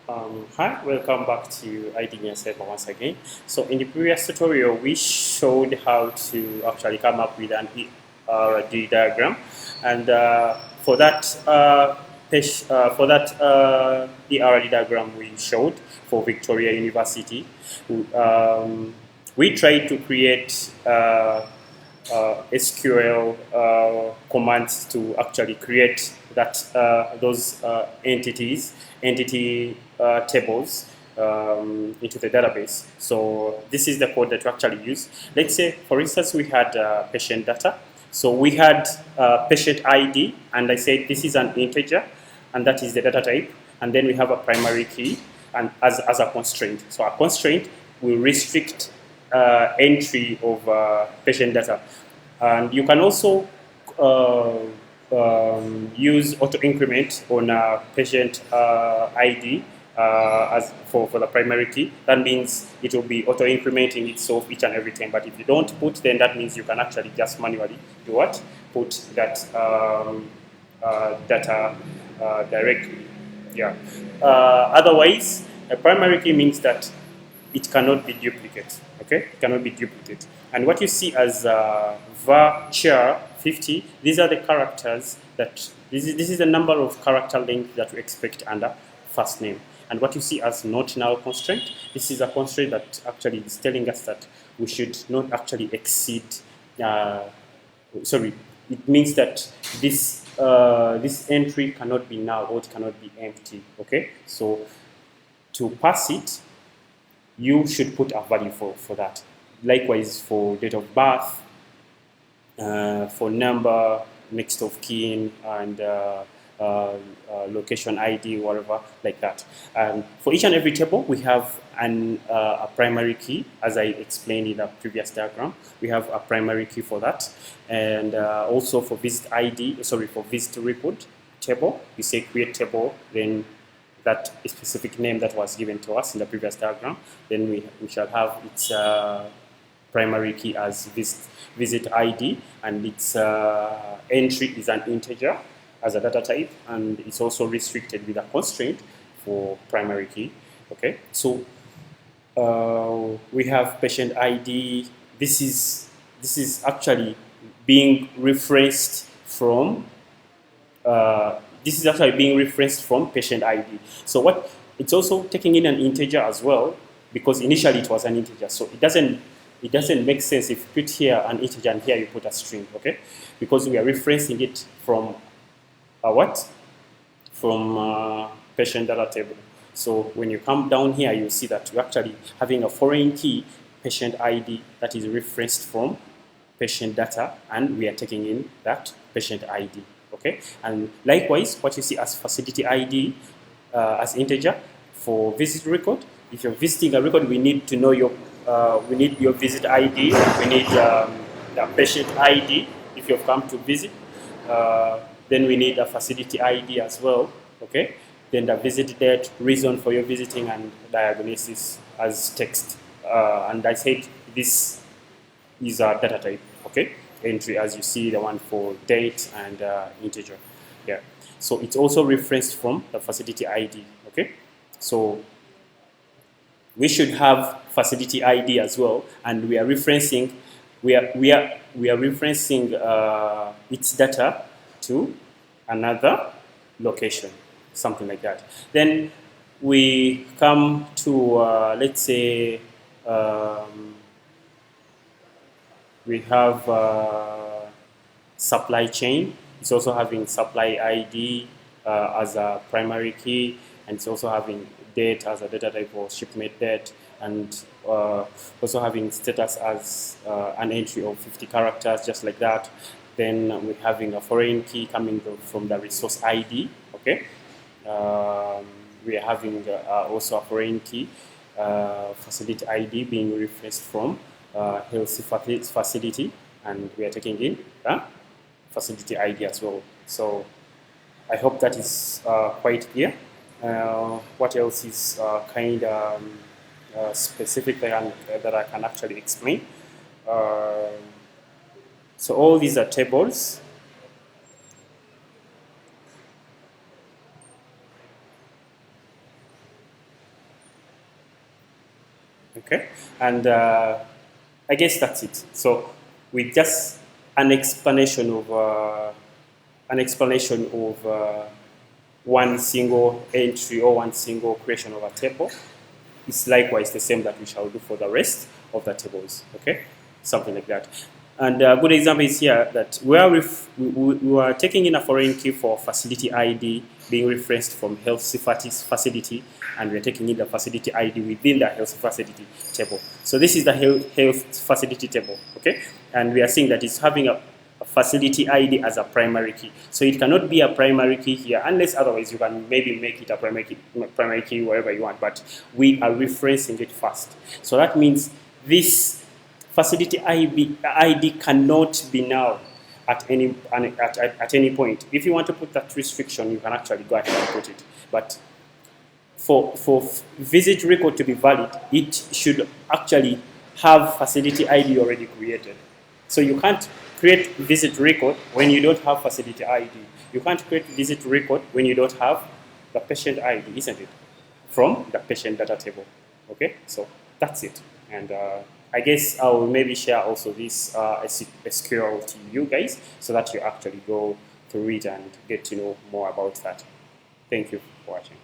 Hi, welcome back to ID Server once again. So in the previous tutorial, we showed how to actually come up with an ERD diagram, and for that ERD diagram we showed for Victoria University, we tried to create SQL commands to actually create those entity tables into the database. So this is the code that we actually use. Let's say, for instance, we had patient data. So we had patient ID, and I said this is an integer, and that is the data type. And then we have a primary key and as a constraint. So a constraint will restrict entry of patient data. And you can also use auto increment on a patient ID as for the primary key. That means it will be auto incrementing itself each and every time. But if you don't put, then that means you can actually just manually do what? Put that data directly. Yeah. Otherwise, a primary key means that it cannot be duplicated. Okay, it cannot be duplicated. And what you see as var char 50, these are the characters that this is the number of character length that we expect under first name. And what you see as not null constraint, this is a constraint that actually is telling us that we should not actually exceed. Sorry, it means that this entry cannot be null or it cannot be empty. Okay, so to pass it, you should put a value for that. Likewise, for date of birth, for number, next of kin, and location ID, whatever, like that. And for each and every table, we have a primary key, as I explained in the previous diagram. We have a primary key for that. And also for visit ID, sorry, for visit record table, we say create table, then that specific name that was given to us in the previous diagram, then we shall have its primary key as visit ID, and its entry is an integer as a data type, and it's also restricted with a constraint for primary key. Okay, so we have patient ID. This is actually being referenced from patient ID. So what it's also taking in an integer as well, because initially it was an integer. So it doesn't make sense if you put here an integer and here you put a string, okay? Because we are referencing it from what? From patient data table. So when you come down here, you see that we're actually having a foreign key, patient ID, that is referenced from patient data, and we are taking in that patient ID. Okay, and likewise, what you see as facility ID as integer for visit record. If you're visiting a record, we need to know we need your visit ID. We need the patient ID if you've come to visit. Then we need a facility ID as well. Okay, then the visit date, reason for your visiting, and diagnosis as text. And I said this is a data type. Okay, entry, as you see, the one for date and integer. Yeah, so it's also referenced from the facility ID. Okay, so we should have facility ID as well, and we are referencing its data to another location, something like that. Then we come to let's say we have supply chain. It's also having supply ID as a primary key, and it's also having date as a data type for shipment date, and also having status as an entry of 50 characters, just like that. Then we're having a foreign key coming from the resource ID. Okay, we are having also a foreign key facility ID being referenced from health facility, and we are taking in facility ID as well. So I hope that is quite clear. What else is kind of specific that I can actually explain? So all these are tables. Okay, and I guess that's it. So with just an explanation of one single entry or one single creation of a table, it's likewise the same that we shall do for the rest of the tables. Okay, something like that. And a good example is here that where we are taking in a foreign key for facility ID being referenced from health facility, and we're taking in the facility ID within the health facility table. So this is the health facility table, okay? And we are seeing that it's having a facility ID as a primary key. So it cannot be a primary key here unless otherwise you can maybe make it a primary key wherever you want, but we are referencing it first. So that means this facility ID cannot be null at any point. If you want to put that restriction, you can actually go ahead and put it. But for visit record to be valid, it should actually have facility ID already created. So you can't create visit record when you don't have facility ID. You can't create visit record when you don't have the patient ID, isn't it? From the patient data table. Okay, so that's it. And I guess I will maybe share also this SQL to you guys so that you actually go through it and get to know more about that. Thank you for watching.